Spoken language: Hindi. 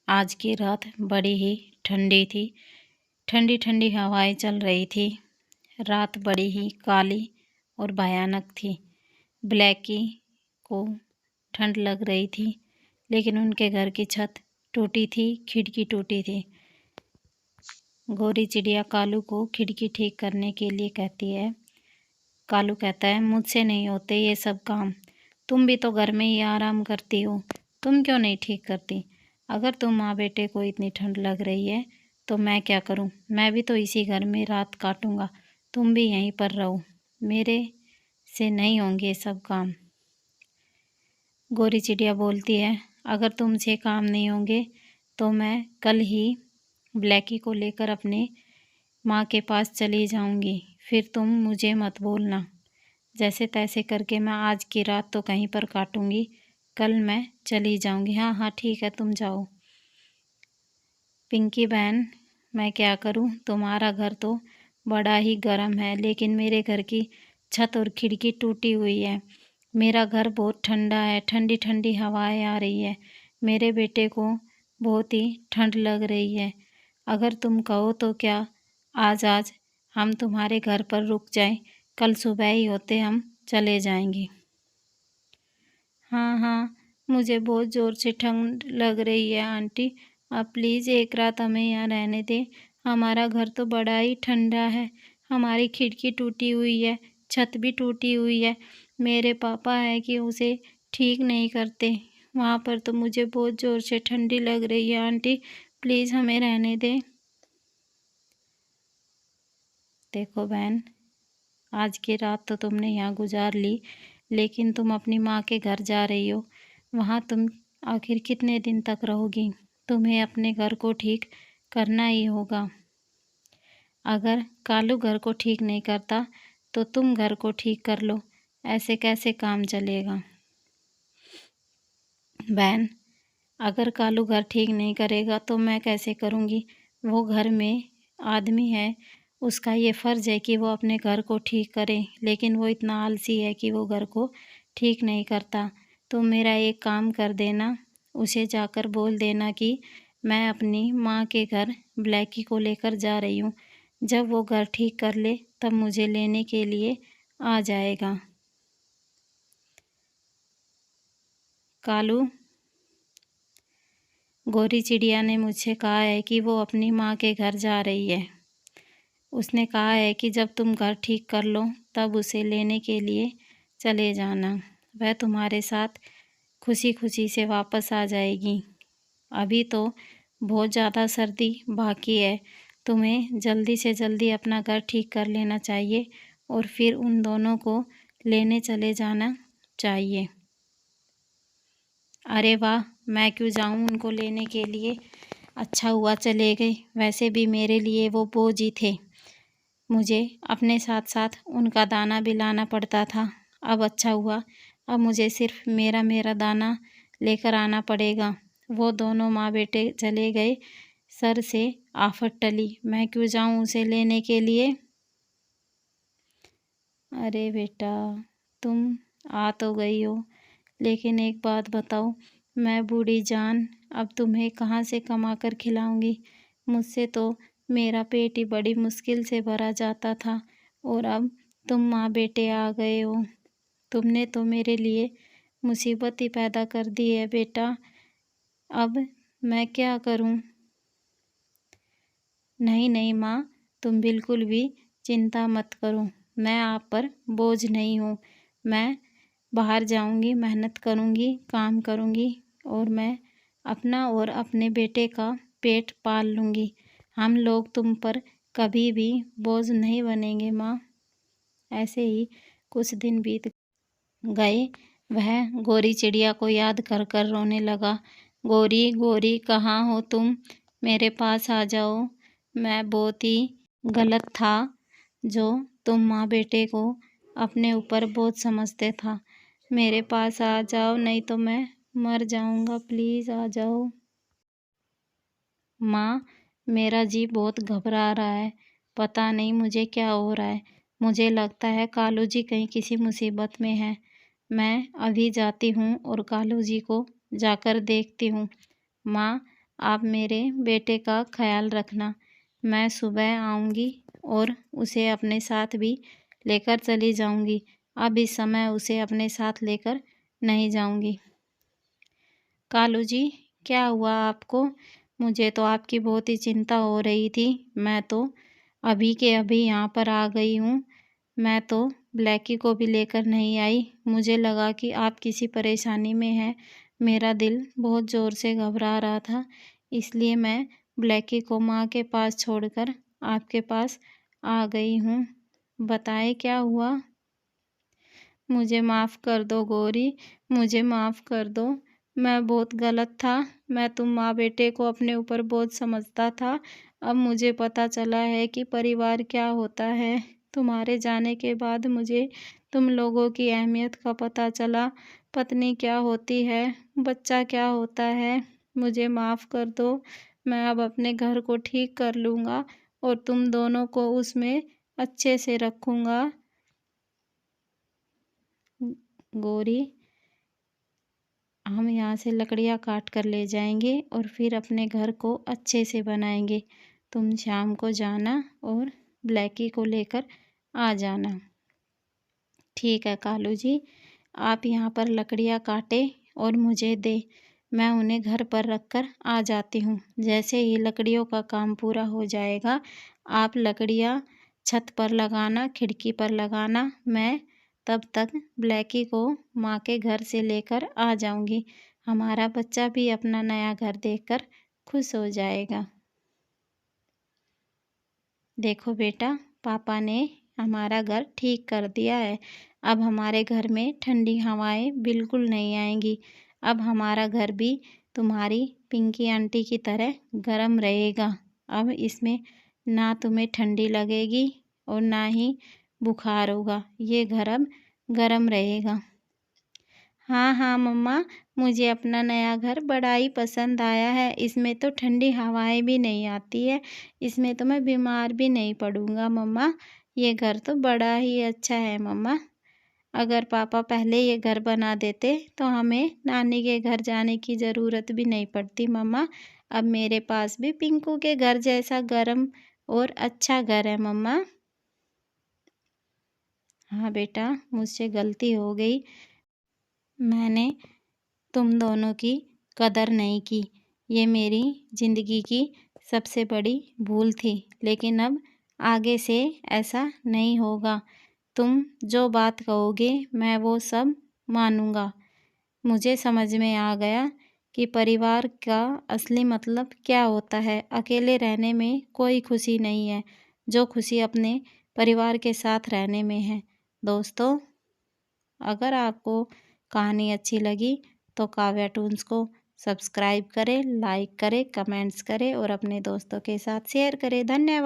आज की रात बड़ी ही ठंडी थी। ठंडी ठंडी हवाएं चल रही थी। रात बड़ी ही काली और भयानक थी। ब्लैकी को ठंड लग रही थी, लेकिन उनके घर की छत टूटी थी, खिड़की टूटी थी। गोरी चिड़िया कालू को खिड़की ठीक करने के लिए कहती है। कालू कहता है, मुझसे नहीं होते ये सब काम। तुम भी तो घर में ही आराम करती हो, तुम क्यों नहीं ठीक करती? अगर तुम माँ बेटे को इतनी ठंड लग रही है तो मैं क्या करूं? मैं भी तो इसी घर में रात काटूंगा। तुम भी यहीं पर रहो, मेरे से नहीं होंगे ये सब काम। गोरी चिड़िया बोलती है, अगर तुमसे काम नहीं होंगे तो मैं कल ही ब्लैकी को लेकर अपने माँ के पास चली जाऊंगी, फिर तुम मुझे मत बोलना। जैसे तैसे करके मैं आज की रात तो कहीं पर काटूंगी, कल मैं चली जाऊंगी। हाँ हाँ ठीक है, तुम जाओ। पिंकी बहन, मैं क्या करूं? तुम्हारा घर तो बड़ा ही गर्म है, लेकिन मेरे घर की छत और खिड़की टूटी हुई है। मेरा घर बहुत ठंडा है, ठंडी ठंडी हवाएं आ रही है। मेरे बेटे को बहुत ही ठंड लग रही है। अगर तुम कहो तो क्या आज हम तुम्हारे घर पर रुक जाएं? कल सुबह ही होते हम चले जाएंगे। हाँ हाँ, मुझे बहुत ज़ोर से ठंड लग रही है आंटी। आप प्लीज़ एक रात हमें यहाँ रहने दें। हमारा घर तो बड़ा ही ठंडा है। हमारी खिड़की टूटी हुई है, छत भी टूटी हुई है। मेरे पापा है कि उसे ठीक नहीं करते। वहाँ पर तो मुझे बहुत ज़ोर से ठंडी लग रही है आंटी, प्लीज़ हमें रहने दें। देखो बहन, आज की रात तो तुमने यहाँ गुजार ली, लेकिन तुम अपनी माँ के घर जा रही हो। वहाँ तुम आखिर कितने दिन तक रहोगी? तुम्हें अपने घर को ठीक करना ही होगा। अगर कालू घर को ठीक नहीं करता तो तुम घर को ठीक कर लो। ऐसे कैसे काम चलेगा? बहन, अगर कालू घर ठीक नहीं करेगा तो मैं कैसे करूँगी? वो घर में आदमी है, उसका ये फ़र्ज़ है कि वो अपने घर को ठीक करे, लेकिन वो इतना आलसी है कि वो घर को ठीक नहीं करता। तो मेरा एक काम कर देना, उसे जाकर बोल देना कि मैं अपनी माँ के घर ब्लैकी को लेकर जा रही हूँ। जब वो घर ठीक कर ले तब मुझे लेने के लिए आ जाएगा। कालू, गोरी चिड़िया ने मुझसे कहा है कि वो अपनी माँ के घर जा रही है। उसने कहा है कि जब तुम घर ठीक कर लो तब उसे लेने के लिए चले जाना। वह तुम्हारे साथ खुशी खुशी से वापस आ जाएगी। अभी तो बहुत ज़्यादा सर्दी बाकी है। तुम्हें जल्दी से जल्दी अपना घर ठीक कर लेना चाहिए और फिर उन दोनों को लेने चले जाना चाहिए। अरे वाह, मैं क्यों जाऊं उनको लेने के लिए? अच्छा हुआ चले गए, वैसे भी मेरे लिए वो बोझ ही थे। मुझे अपने साथ साथ उनका दाना भी लाना पड़ता था। अब अच्छा हुआ, अब मुझे सिर्फ मेरा दाना लेकर आना पड़ेगा। वो दोनों माँ बेटे चले गए, सर से आफत टली। मैं क्यों जाऊं उसे लेने के लिए? अरे बेटा, तुम आ तो गई हो, लेकिन एक बात बताओ, मैं बूढ़ी जान अब तुम्हें कहाँ से कमा कर खिलाऊंगी? मुझसे तो मेरा पेट ही बड़ी मुश्किल से भरा जाता था, और अब तुम माँ बेटे आ गए हो। तुमने तो मेरे लिए मुसीबत ही पैदा कर दी है बेटा। अब मैं क्या करूं? नहीं नहीं माँ, तुम बिल्कुल भी चिंता मत करो। मैं आप पर बोझ नहीं हूँ। मैं बाहर जाऊंगी, मेहनत करूंगी, काम करूंगी, और मैं अपना और अपने बेटे का पेट पाल लूंगी। हम लोग तुम पर कभी भी बोझ नहीं बनेंगे माँ। ऐसे ही कुछ दिन बीत गए। वह गोरी चिड़िया को याद कर कर रोने लगा। गोरी गोरी, कहाँ हो तुम? मेरे पास आ जाओ। मैं बहुत ही गलत था जो तुम माँ बेटे को अपने ऊपर बोझ समझते था। मेरे पास आ जाओ, नहीं तो मैं मर जाऊंगा। प्लीज़ आ जाओ। माँ, मेरा जी बहुत घबरा रहा है। पता नहीं मुझे क्या हो रहा है। मुझे लगता है कालू जी कहीं किसी मुसीबत में है। मैं अभी जाती हूँ और कालू जी को जाकर देखती हूँ। माँ, आप मेरे बेटे का ख्याल रखना। मैं सुबह आऊँगी और उसे अपने साथ भी लेकर चली जाऊँगी। अब इस समय उसे अपने साथ लेकर नहीं जाऊँगी। कालू जी, क्या हुआ आपको? मुझे तो आपकी बहुत ही चिंता हो रही थी। मैं तो अभी के अभी यहाँ पर आ गई हूँ। मैं तो ब्लैकी को भी लेकर नहीं आई। मुझे लगा कि आप किसी परेशानी में हैं। मेरा दिल बहुत ज़ोर से घबरा रहा था, इसलिए मैं ब्लैकी को माँ के पास छोड़कर आपके पास आ गई हूँ। बताएं क्या हुआ? मुझे माफ़ कर दो गौरी, मुझे माफ़ कर दो। मैं बहुत गलत था। मैं तुम माँ बेटे को अपने ऊपर बोझ समझता था। अब मुझे पता चला है कि परिवार क्या होता है। तुम्हारे जाने के बाद मुझे तुम लोगों की अहमियत का पता चला। पत्नी क्या होती है, बच्चा क्या होता है। मुझे माफ़ कर दो। मैं अब अपने घर को ठीक कर लूँगा और तुम दोनों को उसमें अच्छे से रखूँगा। गौरी, हम यहाँ से लकड़ियाँ काट कर ले जाएंगे और फिर अपने घर को अच्छे से बनाएंगे। तुम शाम को जाना और ब्लैकी को लेकर आ जाना। ठीक है कालू जी, आप यहाँ पर लकड़ियाँ काटें और मुझे दे। मैं उन्हें घर पर रख कर आ जाती हूँ। जैसे ही लकड़ियों का काम पूरा हो जाएगा, आप लकड़ियाँ छत पर लगाना, खिड़की पर लगाना। मैं तब तक ब्लैकी को माँ के घर से लेकर आ जाऊँगी। हमारा बच्चा भी अपना नया घर देखकर खुश हो जाएगा। देखो बेटा, पापा ने हमारा घर ठीक कर दिया है। अब हमारे घर में ठंडी हवाएं बिल्कुल नहीं आएंगी। अब हमारा घर भी तुम्हारी पिंकी आंटी की तरह गरम रहेगा। अब इसमें ना तुम्हें ठंडी लगेगी और ना ही बुखार होगा। ये घर अब गरम रहेगा। हाँ हाँ मम्मा, मुझे अपना नया घर बड़ा ही पसंद आया है। इसमें तो ठंडी हवाएं भी नहीं आती है। इसमें तो मैं बीमार भी नहीं पड़ूंगा मम्मा। ये घर तो बड़ा ही अच्छा है मम्मा। अगर पापा पहले ये घर बना देते तो हमें नानी के घर जाने की ज़रूरत भी नहीं पड़ती मम्मा। अब मेरे पास भी पिंकू के घर जैसा गर्म और अच्छा घर है मम्मा। हाँ बेटा, मुझसे गलती हो गई। मैंने तुम दोनों की कदर नहीं की। ये मेरी ज़िंदगी की सबसे बड़ी भूल थी। लेकिन अब आगे से ऐसा नहीं होगा। तुम जो बात कहोगे मैं वो सब मानूंगा। मुझे समझ में आ गया कि परिवार का असली मतलब क्या होता है। अकेले रहने में कोई खुशी नहीं है, जो खुशी अपने परिवार के साथ रहने में है। दोस्तों, अगर आपको कहानी अच्छी लगी तो काव्या टून्स को सब्सक्राइब करें, लाइक करें, कमेंट्स करें और अपने दोस्तों के साथ शेयर करें। धन्यवाद।